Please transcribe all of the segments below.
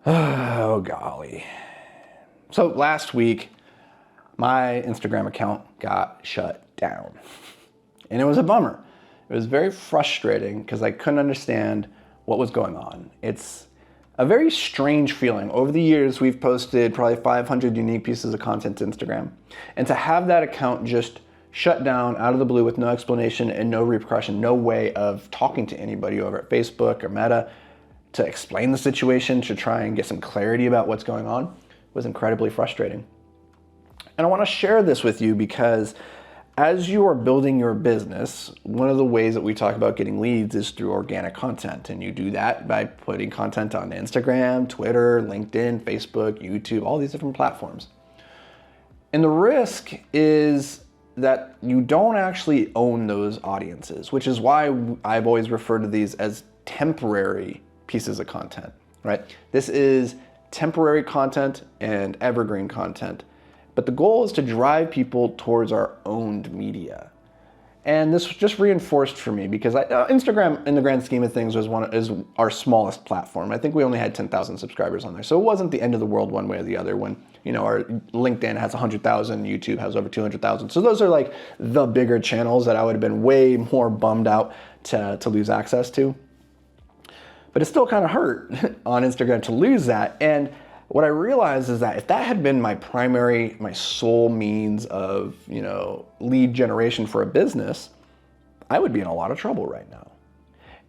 Oh, golly. So last week, my Instagram account got shut down. And it was a bummer. It was very frustrating because I couldn't understand what was going on. It's a very strange feeling. Over the years, we've posted probably 500 unique pieces of content to Instagram. And to have that account just shut down out of the blue with no explanation and no repercussion, no way of talking to anybody over at Facebook or Meta to explain the situation, to try and get some clarity about what's going on, was incredibly frustrating. And I want to share this with you because as you are building your business, one of the ways that we talk about getting leads is through organic content. And you do that by putting content on Instagram, Twitter, LinkedIn, Facebook, YouTube, all these different platforms. And the risk is that you don't actually own those audiences, which is why I've always referred to these as temporary pieces of content, right? This is temporary content and evergreen content. But the goal is to drive people towards our owned media. And this was just reinforced for me because Instagram, in the grand scheme of things, is our smallest platform. I think we only had 10,000 subscribers on there. So it wasn't the end of the world one way or the other when, our LinkedIn has 100,000, YouTube has over 200,000. So those are like the bigger channels that I would have been way more bummed out to lose access to. But it still kind of hurt on Instagram to lose that. And what I realized is that if that had been my sole means of, lead generation for a business, I would be in a lot of trouble right now.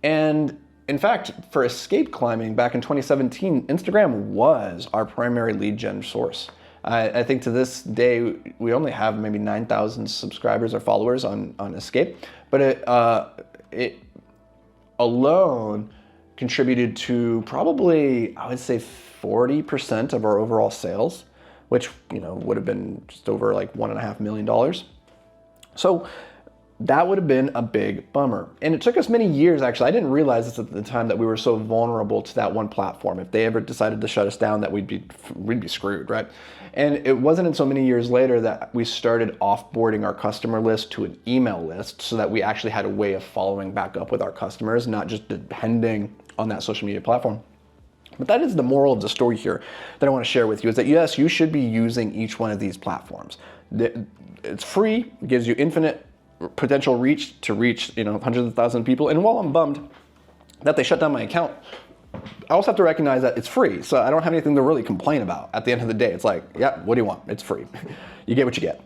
And in fact, for escape climbing back in 2017, Instagram was our primary lead gen source. I think to this day, we only have maybe 9,000 subscribers or followers on Escape, but it alone contributed to probably, I would say, 40% of our overall sales, which would have been just over like $1.5 million. So that would have been a big bummer. And it took us many years, actually. I didn't realize this at the time, that we were so vulnerable to that one platform. If they ever decided to shut us down, that we'd be screwed, right? And it wasn't until many years later that we started offboarding our customer list to an email list so that we actually had a way of following back up with our customers, not just depending on that social media platform. But that is the moral of the story here that I want to share with you, is that yes, you should be using each one of these platforms. It's free, it gives you infinite potential reach to reach hundreds of thousands of people. And while I'm bummed that they shut down my account, I also have to recognize that it's free. So I don't have anything to really complain about at the end of the day. It's like, yeah, what do you want? It's free. You get what you get.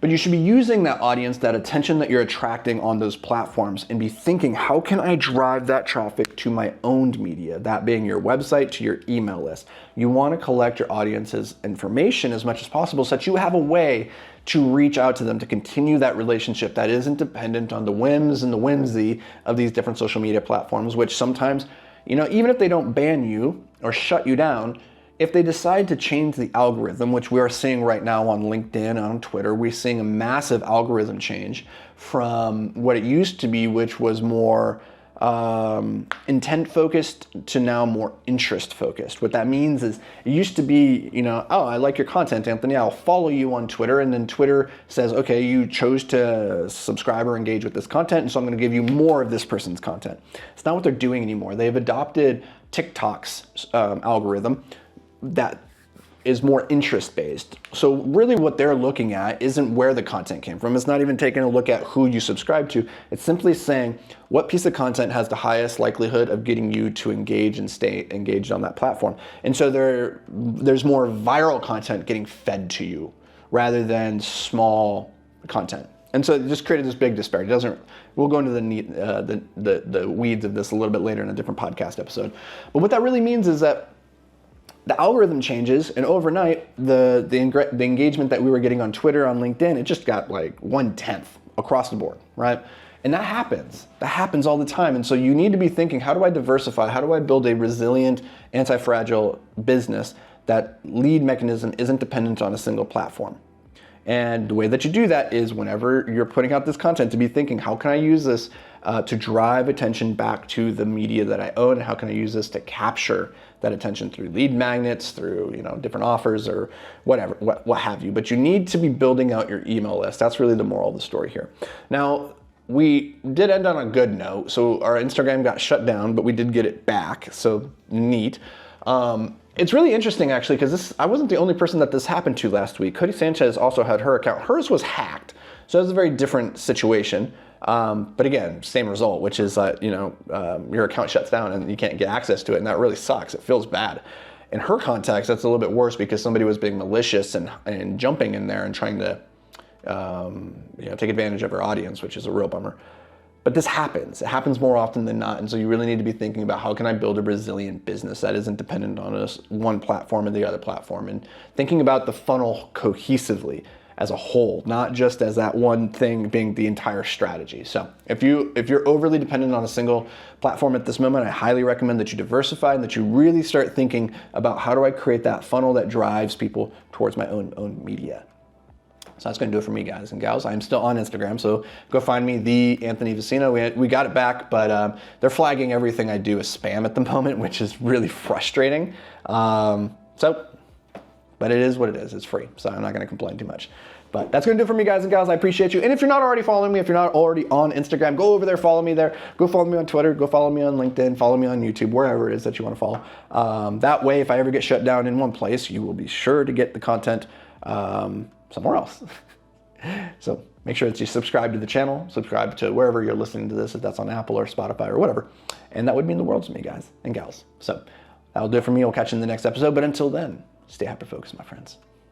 But you should be using that audience, that attention that you're attracting on those platforms, and be thinking, how can I drive that traffic to my owned media? That being your website, to your email list. You want to collect your audience's information as much as possible so that you have a way to reach out to them, to continue that relationship that isn't dependent on the whims and the whimsy of these different social media platforms, which sometimes, even if they don't ban you or shut you down, if they decide to change the algorithm, which we are seeing right now on LinkedIn and on Twitter, we're seeing a massive algorithm change from what it used to be, which was more intent focused, to now more interest focused. What that means is it used to be, oh, I like your content, Anthony, I'll follow you on Twitter. And then Twitter says, okay, you chose to subscribe or engage with this content, and so I'm going to give you more of this person's content. It's not what they're doing anymore. They've adopted TikTok's algorithm that is more interest-based. So really what they're looking at isn't where the content came from. It's not even taking a look at who you subscribe to. It's simply saying what piece of content has the highest likelihood of getting you to engage and stay engaged on that platform. And so there's more viral content getting fed to you rather than small content. And so it just created this big disparity. We'll go into the weeds of this a little bit later in a different podcast episode. But what that really means is that the algorithm changes, and overnight, the engagement that we were getting on Twitter, on LinkedIn, it just got like 1/10 across the board, right? And that happens. That happens all the time. And so you need to be thinking, how do I diversify? How do I build a resilient, anti-fragile business that lead mechanism isn't dependent on a single platform? And the way that you do that is whenever you're putting out this content, to be thinking, how can I use this to drive attention back to the media that I own? How can I use this to capture that attention through lead magnets, through different offers or whatever, what have you? But you need to be building out your email list. That's really the moral of the story here. Now, we did end on a good note. So our Instagram got shut down, but we did get it back. So neat. It's really interesting actually, because I wasn't the only person that this happened to last week. Cody Sanchez also had her account. Hers was hacked, so it was a very different situation. But again, same result, which is that your account shuts down and you can't get access to it, and that really sucks. It feels bad. In her context, that's a little bit worse because somebody was being malicious and jumping in there and trying to take advantage of her audience, which is a real bummer. But this happens. It happens more often than not. And so you really need to be thinking about, how can I build a resilient business that isn't dependent on one platform or the other platform, and thinking about the funnel cohesively as a whole, not just as that one thing being the entire strategy. So if you're overly dependent on a single platform at this moment, I highly recommend that you diversify and that you really start thinking about, how do I create that funnel that drives people towards my own media. So that's going to do it for me, guys and gals. I'm still on Instagram, so go find me, the Anthony Vicino. We got it back, but they're flagging everything I do as spam at the moment, which is really frustrating. But it is what it is. It's free, so I'm not going to complain too much. But that's going to do it for me, guys and gals. I appreciate you. And if you're not already following me, if you're not already on Instagram, go over there, follow me there. Go follow me on Twitter. Go follow me on LinkedIn. Follow me on YouTube, wherever it is that you want to follow. That way, if I ever get shut down in one place, you will be sure to get the content somewhere else. So make sure that you subscribe to the channel, subscribe to wherever you're listening to this, if that's on Apple or Spotify or whatever. And that would mean the world to me, guys and gals. So that'll do it for me. I'll catch you in the next episode. But until then, stay hyper-focused, my friends.